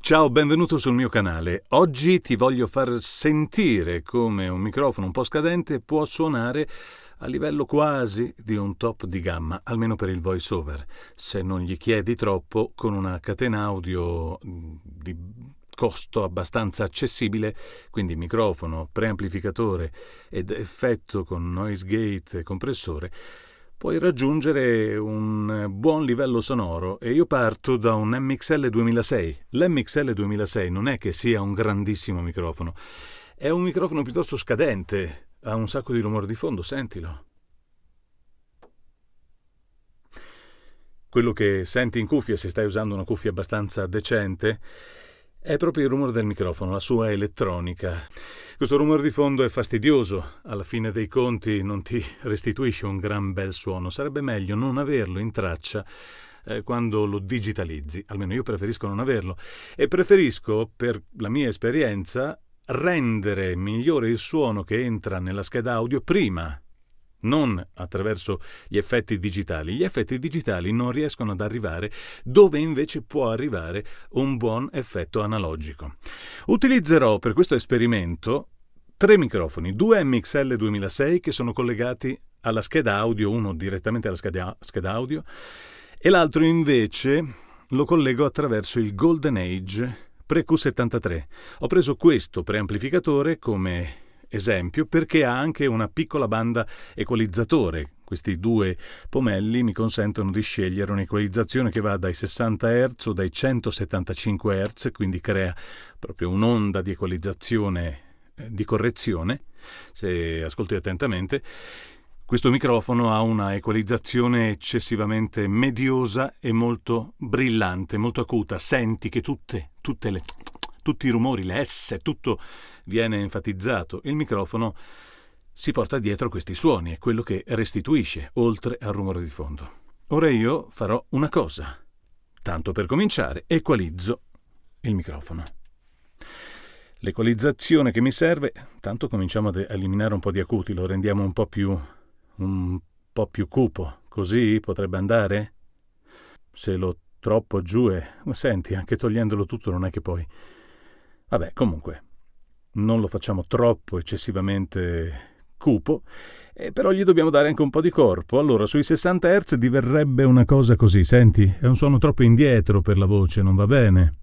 Ciao, benvenuto sul mio canale. Oggi ti voglio far sentire come un microfono un po' scadente può suonare a livello quasi di un top di gamma, almeno per il voice over, se non gli chiedi troppo, con una catena audio di costo abbastanza accessibile, quindi microfono, preamplificatore ed effetto con noise gate e compressore, puoi raggiungere un buon livello sonoro. E io parto da un MXL 2006. L'MXL 2006 non è che sia un grandissimo microfono, è un microfono piuttosto scadente, ha un sacco di rumore di fondo, sentilo. Quello che senti in cuffia, se stai usando una cuffia abbastanza decente, è proprio il rumore del microfono, la sua elettronica. Questo rumore di fondo è fastidioso, alla fine dei conti non ti restituisce un gran bel suono. Sarebbe meglio non averlo in traccia quando lo digitalizzi, almeno io preferisco non averlo, e preferisco, per la mia esperienza, rendere migliore il suono che entra nella scheda audio prima, non attraverso gli effetti digitali. Gli effetti digitali non riescono ad arrivare dove invece può arrivare un buon effetto analogico. Utilizzerò per questo esperimento 3 microfoni, 2 MXL 2006 che sono collegati alla scheda audio, uno direttamente alla scheda audio e l'altro invece lo collego attraverso il Golden Age Pre-Q73. Ho preso questo preamplificatore come esempio perché ha anche una piccola banda equalizzatore. Questi 2 pomelli mi consentono di scegliere un'equalizzazione che va dai 60 Hz o dai 175 Hz, quindi crea proprio un'onda di equalizzazione, di correzione. Se ascolti attentamente, questo microfono ha una equalizzazione eccessivamente mediosa e molto brillante, molto acuta. Senti che tutti i rumori, le S, tutto viene enfatizzato. Il microfono si porta dietro questi suoni, è quello che restituisce, oltre al rumore di fondo. Ora io farò una cosa. Tanto per cominciare, equalizzo il microfono. L'equalizzazione che mi serve, tanto cominciamo ad eliminare un po' di acuti, lo rendiamo un po' più cupo, così potrebbe andare? Se lo troppo giù senti, anche togliendolo tutto non è che poi... Vabbè, comunque, non lo facciamo troppo eccessivamente cupo, però gli dobbiamo dare anche un po' di corpo. Allora, sui 60 Hz diverrebbe una cosa così, senti? È un suono troppo indietro per la voce, non va bene.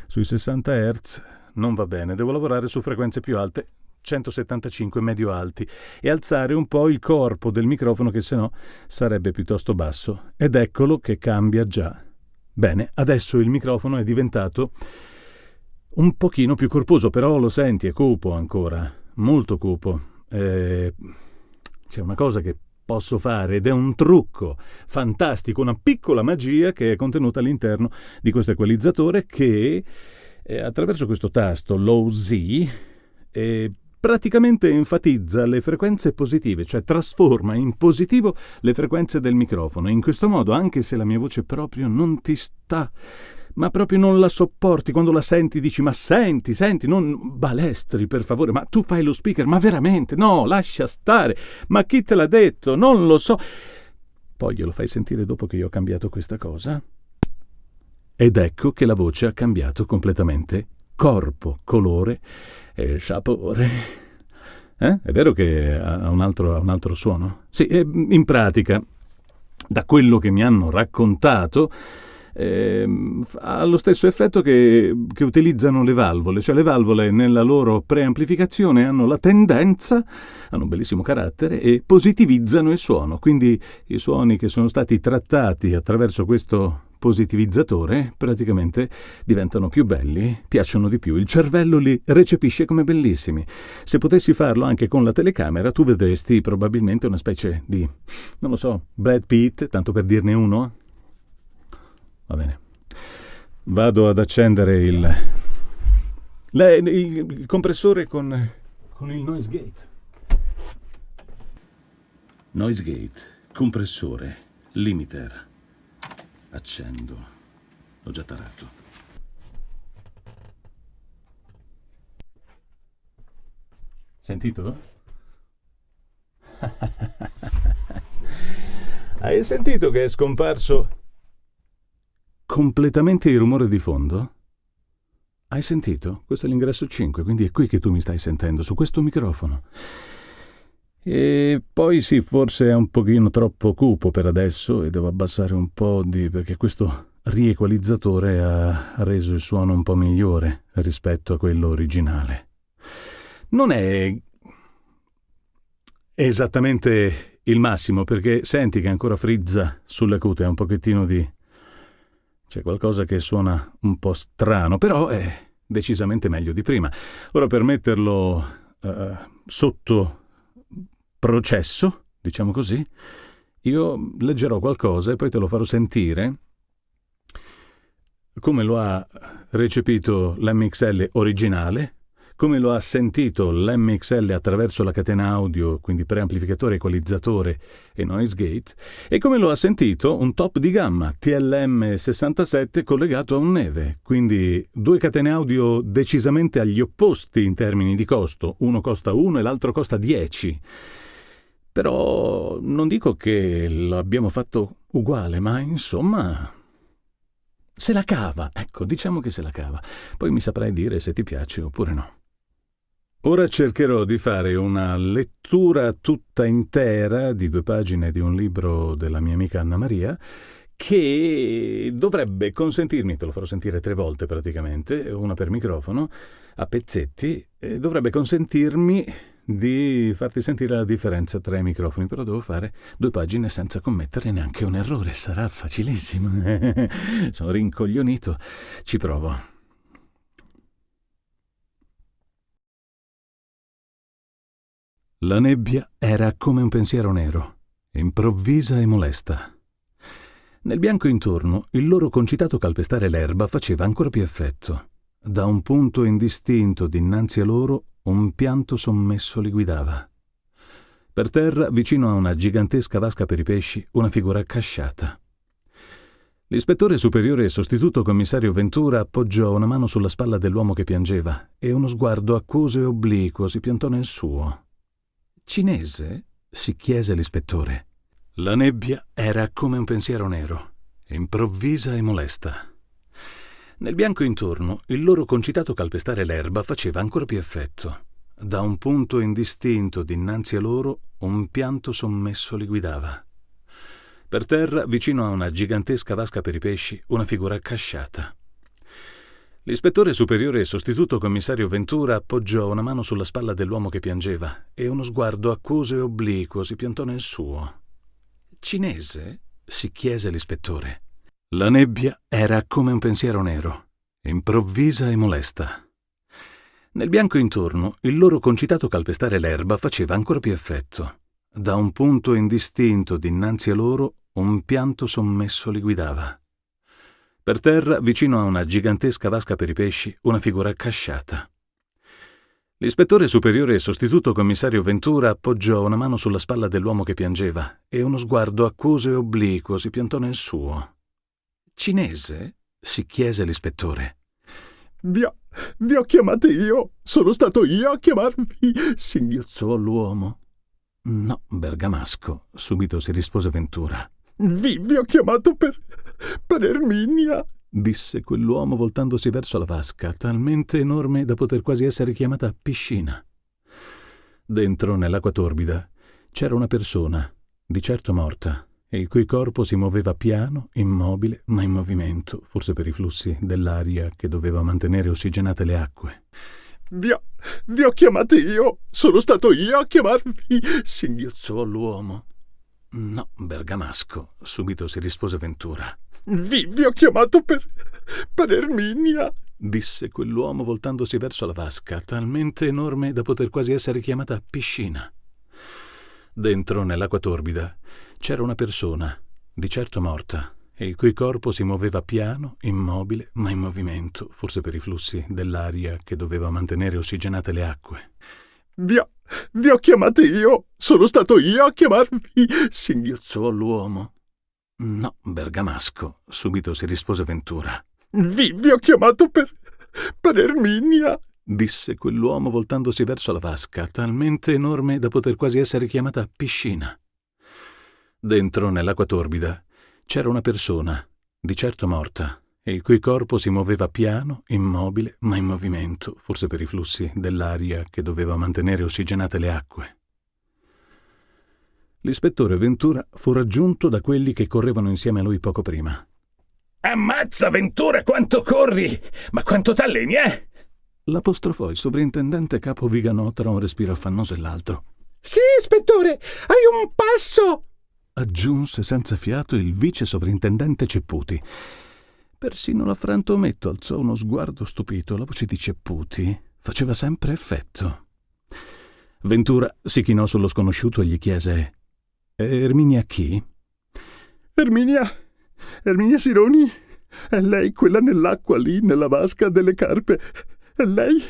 Sui 60 Hz non va bene, devo lavorare su frequenze più alte, 175 medio-alti, e alzare un po' il corpo del microfono che sennò sarebbe piuttosto basso. Ed eccolo che cambia già. Bene, adesso il microfono è diventato un pochino più corposo, però lo senti, è cupo ancora, molto cupo. C'è una cosa che posso fare ed è un trucco fantastico, una piccola magia che è contenuta all'interno di questo equalizzatore che attraverso questo tasto Low Z praticamente enfatizza le frequenze positive, cioè trasforma in positivo le frequenze del microfono. In questo modo, anche se la mia voce proprio non ti sta, ma proprio non la sopporti, quando la senti dici ma senti, non balestri per favore, ma tu fai lo speaker, ma veramente, no, lascia stare, ma chi te l'ha detto, non lo so. Poi glielo fai sentire dopo che io ho cambiato questa cosa ed ecco che la voce ha cambiato completamente corpo, colore e sapore. È vero che ha un altro suono? Sì, in pratica, da quello che mi hanno raccontato, ha lo stesso effetto che utilizzano le valvole, cioè le valvole nella loro preamplificazione hanno la tendenza, hanno un bellissimo carattere e positivizzano il suono, quindi i suoni che sono stati trattati attraverso questo positivizzatore praticamente diventano più belli, piacciono di più, il cervello li recepisce come bellissimi. Se potessi farlo anche con la telecamera tu vedresti probabilmente una specie di, non lo so, Brad Pitt, tanto per dirne uno. Va bene, vado ad accendere il compressore con il noise gate. Noise gate, compressore, limiter. Accendo. L'ho già tarato. Sentito? Hai sentito che è scomparso completamente il rumore di fondo? Hai sentito? Questo è l'ingresso 5, quindi è qui che tu mi stai sentendo, su questo microfono. E poi sì, forse è un pochino troppo cupo per adesso e devo abbassare un po' perché questo riequalizzatore ha reso il suono un po' migliore rispetto a quello originale. Non è esattamente il massimo, perché senti che ancora frizza sulle cute, è un pochettino c'è qualcosa che suona un po' strano, però è decisamente meglio di prima. Ora, per metterlo sotto processo, diciamo così, io leggerò qualcosa e poi te lo farò sentire come lo ha recepito l'MXL originale, come lo ha sentito l'MXL attraverso la catena audio, quindi preamplificatore, equalizzatore e noise gate, e come lo ha sentito un top di gamma TLM67 collegato a un Neve, quindi due catene audio decisamente agli opposti in termini di costo, uno costa 1 e l'altro costa 10. Però non dico che l'abbiamo fatto uguale, ma insomma se la cava, ecco, diciamo che se la cava. Poi mi saprai dire se ti piace oppure no. Ora cercherò di fare una lettura tutta intera di 2 pagine di un libro della mia amica Anna Maria, che dovrebbe consentirmi, te lo farò sentire 3 volte praticamente, una per microfono, a pezzetti, e dovrebbe consentirmi di farti sentire la differenza tra i microfoni, però devo fare 2 pagine senza commettere neanche un errore, sarà facilissimo. Sono rincoglionito, ci provo. La nebbia era come un pensiero nero, improvvisa e molesta. Nel bianco intorno, il loro concitato calpestare l'erba faceva ancora più effetto. Da un punto indistinto dinanzi a loro, un pianto sommesso li guidava. Per terra, vicino a una gigantesca vasca per i pesci, una figura accasciata. L'ispettore superiore e sostituto commissario Ventura appoggiò una mano sulla spalla dell'uomo che piangeva e uno sguardo accuso e obliquo si piantò nel suo. Cinese? Si chiese l'ispettore. La nebbia era come un pensiero nero, improvvisa e molesta. Nel bianco intorno, il loro concitato calpestare l'erba faceva ancora più effetto. Da un punto indistinto dinanzi a loro, un pianto sommesso li guidava. Per terra, vicino a una gigantesca vasca per i pesci, una figura accasciata. L'ispettore superiore e sostituto commissario Ventura appoggiò una mano sulla spalla dell'uomo che piangeva e uno sguardo accuso e obliquo si piantò nel suo. Cinese? Si chiese l'ispettore. La nebbia era come un pensiero nero, improvvisa e molesta. Nel bianco intorno, il loro concitato calpestare l'erba faceva ancora più effetto. Da un punto indistinto dinanzi a loro, un pianto sommesso li guidava. Per terra, vicino a una gigantesca vasca per i pesci, una figura accasciata. L'ispettore superiore e sostituto commissario Ventura appoggiò una mano sulla spalla dell'uomo che piangeva e uno sguardo accuso e obliquo si piantò nel suo. Cinese? Si chiese l'ispettore. Vi ho chiamati io! Sono stato io a chiamarvi! Singhiozzò l'uomo. No, bergamasco, subito si rispose Ventura. Vi ho chiamato per Erminia, disse quell'uomo voltandosi verso la vasca, talmente enorme da poter quasi essere chiamata piscina. Dentro, nell'acqua torbida, c'era una persona, di certo morta, e il cui corpo si muoveva piano, immobile, ma in movimento, forse per i flussi dell'aria che doveva mantenere ossigenate le acque. Vi ho chiamati io! Sono stato io a chiamarvi! Singhiozzò l'uomo. No, bergamasco, subito si rispose Ventura. Vi ho chiamato per Erminia, disse quell'uomo voltandosi verso la vasca, talmente enorme da poter quasi essere chiamata piscina. Dentro, nell'acqua torbida, c'era una persona, di certo morta, e il cui corpo si muoveva piano, immobile, ma in movimento, forse per i flussi dell'aria che doveva mantenere ossigenate le acque. Vi ho chiamati io! Sono stato io a chiamarvi! Singhiozzò l'uomo. No, bergamasco, subito si rispose Ventura. Vi ho chiamato per Erminia, disse quell'uomo voltandosi verso la vasca, talmente enorme da poter quasi essere chiamata piscina. Dentro, nell'acqua torbida, c'era una persona, di certo morta, il cui corpo si muoveva piano, immobile, ma in movimento, forse per i flussi dell'aria che doveva mantenere ossigenate le acque. L'ispettore Ventura fu raggiunto da quelli che correvano insieme a lui poco prima. Ammazza, Ventura, quanto corri! Ma quanto t'alleni, eh? L'apostrofò il sovrintendente capo Viganò tra un respiro affannoso e l'altro. Sì, ispettore, hai un passo! Aggiunse senza fiato il vice sovrintendente Cepputi. Persino la frantometto alzò uno sguardo stupito. La voce di Cepputi faceva sempre effetto. Ventura si chinò sullo sconosciuto e gli chiese: Erminia chi? Erminia Sironi? È lei quella nell'acqua lì, nella vasca delle carpe? È lei?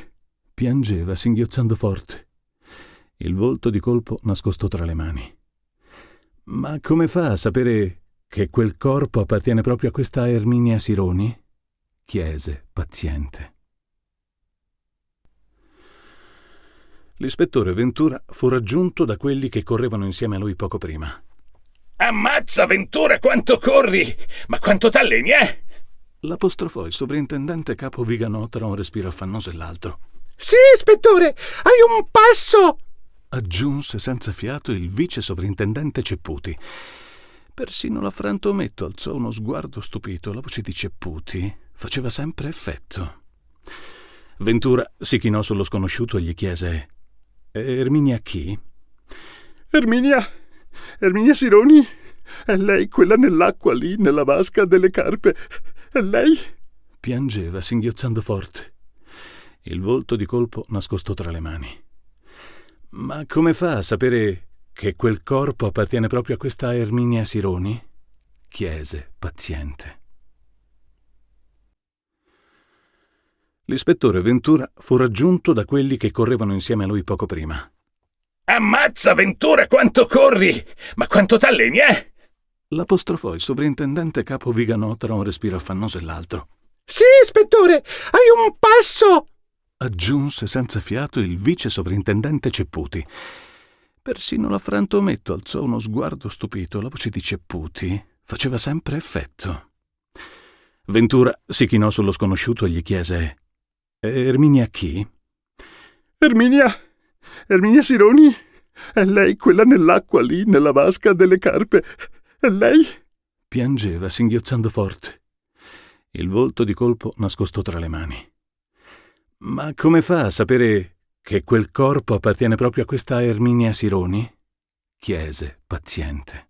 Piangeva singhiozzando forte. Il volto di colpo nascosto tra le mani. Ma come fa a sapere che quel corpo appartiene proprio a questa Erminia Sironi? Chiese, paziente. L'ispettore Ventura fu raggiunto da quelli che correvano insieme a lui poco prima. Ammazza, Ventura, quanto corri! Ma quanto t'alleni, eh? L'apostrofò il sovrintendente capo Viganò tra un respiro affannoso e l'altro. Sì, ispettore, hai un passo! Aggiunse senza fiato il vice sovrintendente Cepputi. Persino la frantometto alzò uno sguardo stupito. La voce di Cepputi faceva sempre effetto. Ventura si chinò sullo sconosciuto e gli chiese: Erminia chi? Erminia Sironi? È lei quella nell'acqua lì, nella vasca delle carpe? È lei? Piangeva singhiozzando forte. Il volto di colpo nascosto tra le mani. Ma come fa a sapere che quel corpo appartiene proprio a questa Erminia Sironi? Chiese, paziente. L'ispettore Ventura fu raggiunto da quelli che correvano insieme a lui poco prima. Ammazza, Ventura, quanto corri! Ma quanto t'alleni, eh? L'apostrofò il sovrintendente capo Viganò tra un respiro affannoso e l'altro. Sì, ispettore, hai un passo! Aggiunse senza fiato il vice sovrintendente Cepputi. Persino la frantometto alzò uno sguardo stupito. La voce di Cepputi faceva sempre effetto. Ventura si chinò sullo sconosciuto e gli chiese: Erminia chi? Erminia Sironi? È lei quella nell'acqua lì, nella vasca delle carpe? È lei? Piangeva singhiozzando forte. Il volto di colpo nascosto tra le mani. Ma come fa a sapere che quel corpo appartiene proprio a questa Erminia Sironi? Chiese, paziente.